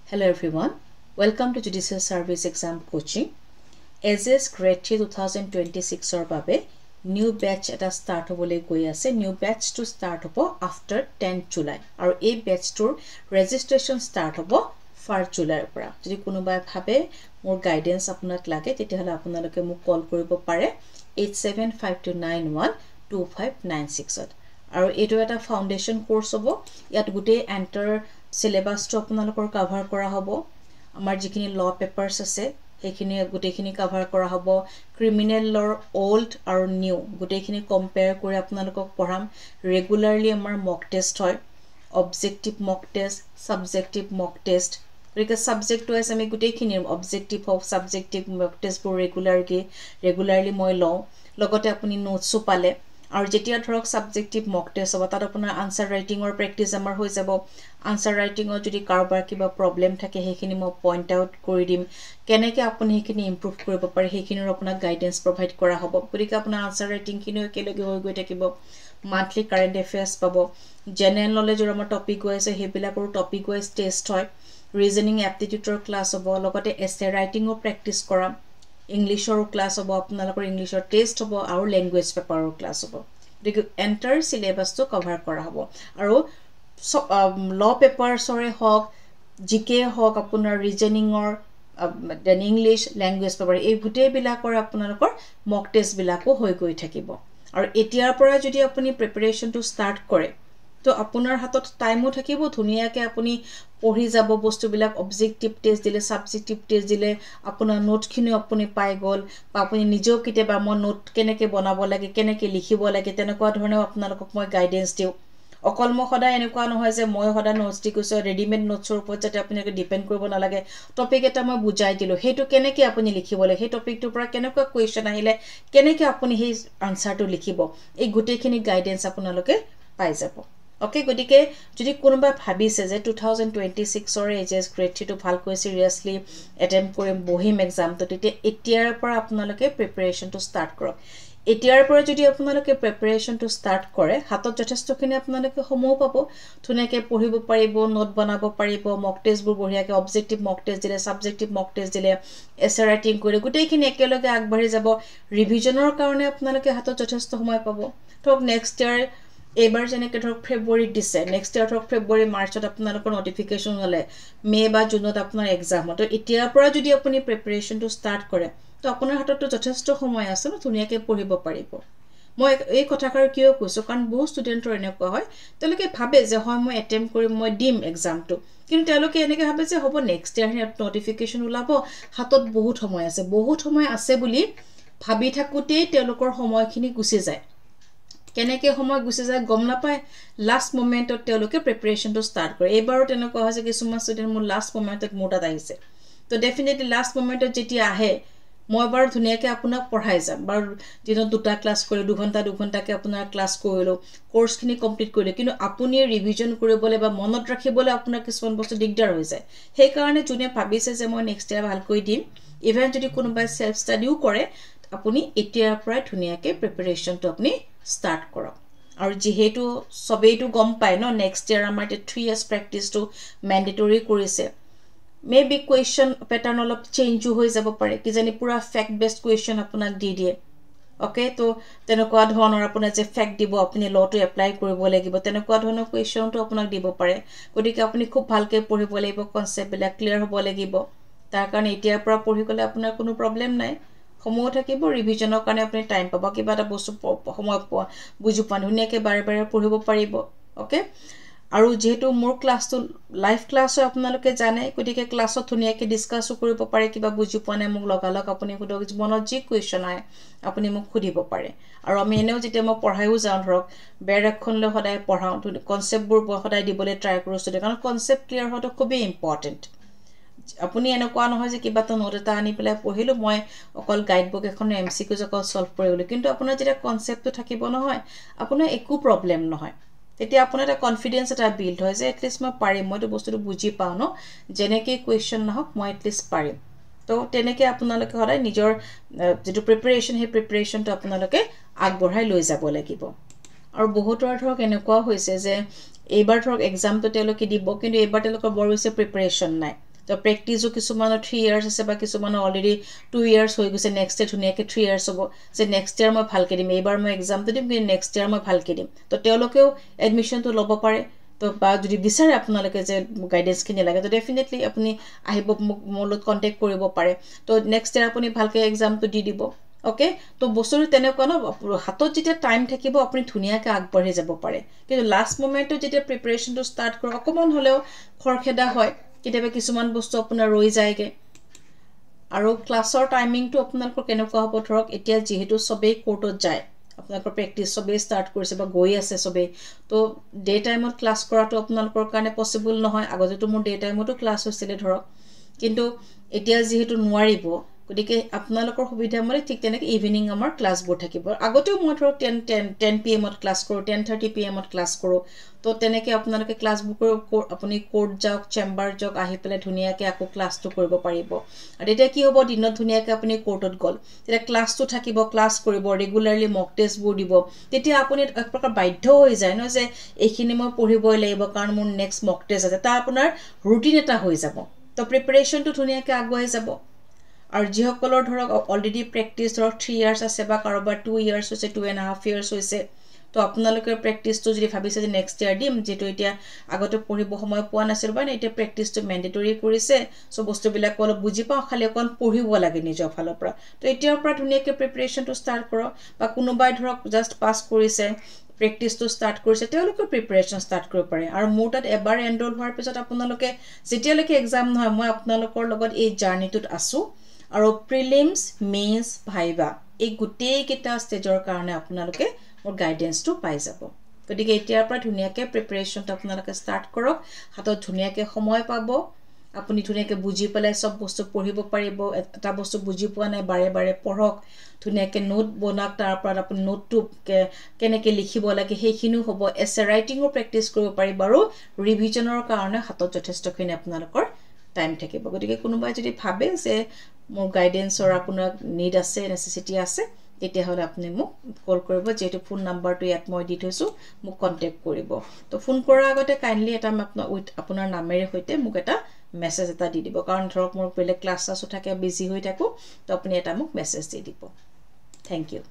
Hello everyone, welcome to Judicial Service Exam Coaching. AJS Grade 3 2026 or babe, new batch at a start of new batch to start after 10 July. Our A batch tour registration start of 4 July. যদি কোনোবাই ভাবে মোৰ guidance আপোনাক লাগে তেতিয়াহলে আপোনালোকে মোক কল কৰিব পাৰে 8752912596 আৰু এটো এটা ফাউন্ডেশন কোৰ্স হ'ব ইয়াত গুটে এন্টাৰ syllabus to আপোনালোকৰ কভাৰ কৰা হ'ব আমাৰ যিখিনি ল পেপাৰছ আছে সেইখিনি গুটেখিনি কভাৰ কৰা হ'ব ক্ৰিমিনেল লৰ ওল্ড আৰু নিউ গুটেখিনি কম্পেয়াৰ কৰি আপোনালোকক পঢ়াম ৰেগুলাৰলি আমাৰ মক টেষ্ট হয় objective mock test subjective mock test ৰিকা সাবজেক্ট ওয়াইজ আমি গুটেখিনি objective of subjective mock test বোৰ ৰেগুলাৰলি মই লওঁ লগতে আপুনি নোটছও পালে আৰু যেতিয়া ধৰক সাবজেক্টিভ মক টেষ্ট হ'ব তাত আপোনাৰ আনসাৰ ৰাইটিংৰ প্ৰেক্টিস আমাৰ হৈ যাব আনসাৰ ৰাইটিংৰ যদি কাৰোবাৰ কিবা প্ৰবলেম থাকে সেইখিনি মই পইণ্ট আউট কৰি দিম কেনেকৈ আপুনি সেইখিনি ইমপ্ৰুভ কৰিব পাৰে সেইখিনিৰ আপোনাক গাইডেন্স প্ৰভাইড কৰা হ'ব গতিকে আপোনাৰ আনসাৰ ৰাইটিং খিনি একেলগে হৈ গৈ থাকিব মান্থলি কাৰেন্ট এফেয়াৰ্স পাব জেনাৰেল নলেজৰ আমাৰ টপিক আছে সেইবিলাকৰ টপিক ওয়াইজ টেষ্ট হয় ৰিজনিং এপ্টিটিউডৰ ক্লাছ হ'ব লগতে এছে ৰাইটিংৰ প্ৰেক্টিস কৰাম ইংলিশৰ ক্লাছ হ'ব আপোনালোকৰ ইংলিশৰ টেষ্ট হ'ব আৰু ল্যাঙ্গুৱেজ পেপাৰৰ ক্লাছ হ'ব গতিকে এন্টাৰ সিলেবাসটো কভাৰ কৰা হ'ব আৰু ল পেপাৰছৰে হওক জিকে হওক আপোনাৰ ৰিজনিংৰ দেন ইংলিশ ল্যাঙ্গুৱেজ পেপাৰ এই গুটেই বিলাকৰ আপোনালোকৰ মক টেষ্ট বিলাকো হৈ গৈ থাকিব আৰু এতিয়াৰ পৰা যদি আপুনি প্ৰিপাৰেচনটো ষ্টাৰ্ট কৰে তো আপোনাৰ হাতত টাইমও থাকিব ধুনিয়াকে আপুনি পঢ়ি যাব বস্তুবিলাক অবজেক্টিভ টেষ্ট দিলে সাবজেক্টিভ টেষ্ট দিলে আপোনাৰ নোটখিনি আপুনি পাই গল বা আপুনি নিজেও কিতেবা মই নোট কেনেকৈ বনাব লাগে কেনেকৈ লিখিব লাগে তেনেকুৱা ধৰণে আপোনালোকক মই গাইডেন্স দিও অকল মই সদায় এনেকুৱা নহয় যে মই সদায় নোটছ দি কৈছো ৰেডিমেড নোটছৰ ওপৰত যাতে আপুনি ডিপেন্ড কৰিব নালাগে টপিক এটা মই বুজাই দিলো হেতু কেনেকৈ আপুনি লিখিব লাগে সেই টপিকটোৰ পৰা কেনেকুৱা কোৱেশ্চন আহিলে কেনেকৈ আপুনি সেই আনসাৰটো লিখিব এই গুটেখিনি গাইডেন্স আপোনালোকে পাই যাব ওকে গটিকে যদি কোনোবা ভাবিছে যে 2026 ৰ এজএস গ্ৰেড 3 টো ভালকৈ সিৰিয়াসলি এটেম্প কৰিম বহিম এক্সামটো তেতিয়া এতিয়াৰ পৰা আপোনালোকে প্ৰিপাৰেচনটো ষ্টাৰ্ট কৰক এতিয়াৰ পৰা যদি আপোনালোকে প্ৰিপাৰেচনটো ষ্টাৰ্ট কৰে হাতত যথেষ্টখিনি আপোনালোকে সময় পাব ধুনিয়াকৈ পঢ়িব পাৰিব নোট বনাব পাৰিব মক টেষ্টবোৰ বঢ়িয়াকৈ অবজেক্টিভ মক টেষ্ট দিলে সাবজেক্টিভ মক টেষ্ট দিলে এছে ৰাইটিং কৰি গুটেইখিনি একেলগে আগবাঢ়ি যাব ৰিভিজনৰ কাৰণে আপোনালোকে হাতত যথেষ্ট সময় পাব থক নেক্সট ইয়াৰ এবাৰ যেনেকৈ ধৰক ফেব্ৰুৱাৰীত দিছে নেক্সট ইয়াৰ ধৰক ফেব্ৰুৱাৰী মাৰ্চত আপোনালোকৰ নটিফিকেশন হলে মে বা জুনত আপোনাৰ এক্সাম তো এতিয়াৰ পৰা যদি আপুনি প্ৰিপাৰেচনটো ষ্টাৰ্ট কৰে তো আপোনাৰ হাতত যথেষ্ট সময় আছে ন ধুনিয়াকৈ পঢ়িব পাৰিব মই এই কথাকাৰ কিয় কৈছো কাৰণ বহু ষ্টুডেন্টৰ এনেকুৱা হয় তেওঁলোকে ভাবে যে হয় মই এটেম্প কৰিম মই দিম এক্সামটো কিন্তু তেওঁলোকে এনেকৈ ভাবে যে হ'ব নেক্সট ইয়াৰ নটিফিকেশন ওলাব হাতত বহুত সময় আছে বুলি ভাবি থাকোতেই তেওঁলোকৰ সময়খিনি গুছি যায় কেনেকৈ সময় গুছি যায় গম নাপায় লাষ্ট মোমেন্টত তেওঁলোকে প্ৰিপাৰেচনটো ষ্টাৰ্ট কৰে এবাৰো তেনেকুৱা হৈছে কিছুমান ষ্টুডেন্ট মোৰ লাষ্ট মোমেন্টত মোটাত আহিছে তো ডেফিনেটলি লাষ্ট মোমেন্টত যেতিয়া আহে মই বাৰ ধুনিয়াকৈ আপোনাক পঢ়াই যাম বাৰ দিনত দুটা ক্লাছ কৰি 2 ঘণ্টাকে আপোনাৰ ক্লাছ কৰিলো কোৰ্সখিনি কমপ্লিট কৰিলে কিন্তু আপুনি ৰিভিজন কৰিবলৈ বা মনত ৰাখিবলৈ আপোনাৰ কিছুমান বস্তু দিগদাৰ হৈ যায় সেই কাৰণে জুনে ভাবিছে যে মই নেক্সট ইয়াৰ ভালকৈ দিম ইভেন যদি কোনোবাই সেলফ ষ্টাডিও কৰে আপুনি এতিয়াৰ পৰা ধুনিয়াকৈ প্ৰিপাৰেচনটো আপুনি ষ্টাৰ্ট কৰক আৰু যেহেতু সবেইটো গম পায় ন নেক্সট ইয়াৰ আমাৰ 3 ইয়াৰ্স প্ৰেক্টিসটো ম্যান্ডেটৰি কৰিছে মেবি কোৱেশ্চন প্যাটাৰ্ন অলপ চেঞ্জ হৈ যাব পাৰে কি জানি পুৰা ফ্যাক্ট বেসড কোৱেশ্চন আপোনাক দি দিয়ে ওকে তো তেনেকুৱা ধৰণৰ আপোনাৰ যে ফ্যাক্ট দিব আপুনি লটো এপ্লাই কৰিব লাগিব তেনেকুৱা ধৰণৰ কোৱেশ্চনটো আপোনাক দিব পাৰে গতিকে আপুনি খুব ভালকৈ পঢ়িব লাগিব কনসেপ্ট বিলাক ক্লিয়াৰ হ'ব লাগিব তাৰ কাৰণে এতিয়াৰ পৰা পঢ়ি গলে আপোনাৰ কোনো প্ৰবলেম নাই সময় থাকিব ৰিভিজনৰ কাৰণে আপুনি টাইম পাব কিবা এটা বস্তু সময় বুজি পোৱা ধুনিয়াকৈ বাৰে পঢ়িব পাৰিব ওকে আৰু যেহেতু মোৰ ক্লাছটো লাইভ ক্লাছ হয় আপোনালোকে জানে গতিকে ক্লাছত ধুনিয়াকৈ ডিসকাসও কৰিব পাৰে কিবা বুজি পোৱা নাই মোক লগালক আপুনি সুধক মনত যি কোৱেশ্চন আহে আপুনি মোক সুধিব পাৰে আৰু আমি এনেও যেতিয়া মই পঢ়াইও যাওঁ ধৰক বেৰ এখনলৈ সদায় পঢ়াও কনসেপ্টবোৰ সদায় দিবলৈ ট্ৰাই কৰো কাৰণ কনসেপ্ট ক্লিয়াৰ হোৱাটো খুবেই ইম্পৰ্টেন্ট আপুনি এনেকুৱা নহয় যে কিবা এটা নোট এটা আনি পেলাই পঢ়িলো মই অকল গাইড বুক এখন এমসিকিউ জকল সলভ কৰিলো কিন্তু আপোনাৰ যেটা কনসেপ্টটো থাকিব নহয় আপোনাৰ একো প্ৰবলেম নহয় তেতিয়া আপোনাৰ এটা কনফিডেন্স এটা বিল্ড হয় যে এটলিষ্ট মই পাৰিম মইটো বস্তুটো বুজি পাও ন যেনেকৈ কোৱেশ্চন নহক মই এটলিষ্ট পাৰিম তো তেনেকৈ আপোনালোকে সদায় নিজৰ যেটো প্ৰিপাৰেচন হে প্ৰিপাৰেচনটো আপোনালোকে আগবঢ়াই লৈ যাব লাগিব আৰু বহুতৰ ধৰক এনেকুৱা হৈছে যে এইবাৰ ধৰক এক্সামটো তেওঁলোকে দিব কিন্তু এইবাৰ তেওঁলোকৰ বৰ বেছি প্ৰিপাৰেচন নাই তো প্ৰেক্টিছো কিছুমানৰ 3 ইয়াৰ্ছ আছে বা কিছুমানৰ অলৰেডি 2 ইয়াৰ্ছ হৈ গৈছে নেক্সট ইয়াৰ ধুনীয়াকৈ 3 ইয়াৰ্ছ হ'ব যে নেক্সট ইয়াৰ মই ভালকৈ দিম এইবাৰ মই এক্সামটো দিম কিন্তু নেক্সট ইয়াৰ মই ভালকৈ দিম তো তেওঁলোকেও এডমিশ্যনটো ল'ব পাৰে তো বা যদি বিচাৰে আপোনালোকে যে গাইডেন্সখিনি লাগে তো ডেফিনেটলি আপুনি আহিব মোক মোৰ লগত কণ্টেক্ট কৰিব পাৰে তো নেক্সট ইয়াৰ আপুনি ভালকৈ এক্সামটো দি দিব ওকে তো বস্তুটো তেনেকুৱা ন হাতত যেতিয়া টাইম থাকিব আপুনি ধুনীয়াকৈ আগবাঢ়ি যাব পাৰে কিন্তু লাষ্ট মোমেণ্টত যেতিয়া প্ৰিপাৰেশ্যনটো ষ্টাৰ্ট কৰক অকণমান হ'লেও খৰখেদা হয় কেতিয়াবা কিছুমান বস্তু আপোনাৰ ৰৈ যায়গৈ আৰু ক্লাছৰ টাইমিংটো আপোনালোকৰ কেনেকুৱা হ'ব ধৰক এতিয়া যিহেতু চবেই কোৰ্টত যায় আপোনালোকৰ প্ৰেক্টিছ চবেই ষ্টাৰ্ট কৰিছে বা গৈ আছে চবেই তো ডে টাইমত ক্লাছ কৰাটো আপোনালোকৰ কাৰণে পচিবল নহয় আগতেতো মোৰ ডে টাইমতো ক্লাছ হৈছিলে ধৰক কিন্তু এতিয়া যিহেতু নোৱাৰিব গতিকে আপোনালোকৰ সুবিধা মতে ঠিক তেনেকৈ ইভিনিং আমাৰ ক্লাছবোৰ থাকিব আগতেও মই ধৰক 10 PM ক্লাছ কৰোঁ 10:30 PM ক্লাছ কৰোঁ তো তেনেকৈ আপোনালোকে ক্লাছবোৰ আপুনি কোৰ্ট যাওক চেম্বাৰ যাওক আহি পেলাই ধুনীয়াকৈ আকৌ ক্লাছটো কৰিব পাৰিব আৰু এতিয়া কি হ'ব দিনত ধুনীয়াকৈ আপুনি কোৰ্টত গ'ল তেতিয়া ক্লাছটো থাকিব ক্লাছ কৰিব ৰেগুলাৰলি মক টেষ্টবোৰ দিব তেতিয়া আপুনি এক প্ৰকাৰ বাধ্য হৈ যায় ন যে এইখিনি মই পঢ়িবই লাগিব কাৰণ মোৰ নেক্সট মক টেষ্ট আছে তাৰ আপোনাৰ ৰুটিন এটা হৈ যাব তো প্ৰিপাৰেশ্যনটো ধুনীয়াকৈ আগুৱাই যাব আৰু যিসকলৰ ধৰক অলৰেডি প্ৰেক্টিছ ধৰক 3 ইয়াৰ্ছ আছে বা কাৰোবাৰ 2 ইয়াৰ্ছ হৈছে 2.5 ইয়াৰ্ছ হৈছে তো আপোনালোকে প্ৰেক্টিছটো যদি ভাবিছে যে নেক্সট ইয়াৰ দিম যিটো এতিয়া আগতে পঢ়িব সময় পোৱা নাছিল বা এতিয়া প্ৰেক্টিছটো মেণ্ডেটৰী কৰিছে চ' বস্তুবিলাক অলপ বুজি পাওঁ খালি অকণ পঢ়িব লাগে নিজৰ ফালৰ পৰা তো এতিয়াৰ পৰা ধুনীয়াকৈ প্ৰিপাৰেশ্যনটো ষ্টাৰ্ট কৰক বা কোনোবাই ধৰক জাষ্ট পাছ কৰিছে প্ৰেক্টিছটো ষ্টাৰ্ট কৰিছে তেওঁলোকে প্ৰিপাৰেশ্যন ষ্টাৰ্ট কৰিব পাৰে আৰু মোৰ তাত এবাৰ এনৰোল হোৱাৰ পিছত আপোনালোকে যেতিয়ালৈকে এক্সাম নহয় মই আপোনালোকৰ লগত এই জাৰ্ণিটোত আছোঁ আৰু প্ৰিলিমছ মেইনছ ভাইভা এই গোটেইকেইটা ষ্টেজৰ কাৰণে আপোনালোকে মোৰ গাইডেন্সটো পাই যাব গতিকে এতিয়াৰ পৰা ধুনীয়াকৈ প্ৰিপাৰেশ্যনটো আপোনালোকে ষ্টাৰ্ট কৰক হাতত ধুনীয়াকৈ সময় পাব আপুনি ধুনীয়াকৈ বুজি পেলাই চব বস্তু পঢ়িব পাৰিব এটা বস্তু বুজি পোৱা নাই বাৰে বাৰে পঢ়ক ধুনীয়াকৈ নোট বনাওক তাৰ পৰা আপুনি নোটটো কেনেকৈ লিখিব লাগে সেইখিনিও হ'ব এছে ৰাইটিঙো প্ৰেক্টিছ কৰিব পাৰিব আৰু ৰিভিজনৰ কাৰণে হাতত যথেষ্টখিনি আপোনালোকৰ টাইম থাকিব গতিকে কোনোবাই যদি ভাবে যে মোৰ গাইডেন্সৰ আপোনাৰ নিড আছে নেচেচিটি আছে তেতিয়াহ'লে আপুনি মোক কল কৰিব যেহেতু ফোন নাম্বাৰটো ইয়াত মই দি থৈছোঁ মোক কণ্টেক্ট কৰিব তো ফোন কৰাৰ আগতে কাইণ্ডলি এটা আপোনাৰ নামেৰে সৈতে মোক এটা মেছেজ এটা দি দিব কাৰণ ধৰক মোৰ বেলেগ ক্লাছ চাছো থাকে বিজি হৈ থাকোঁ তো আপুনি এটা মোক মেছেজ দি দিব থেংক ইউ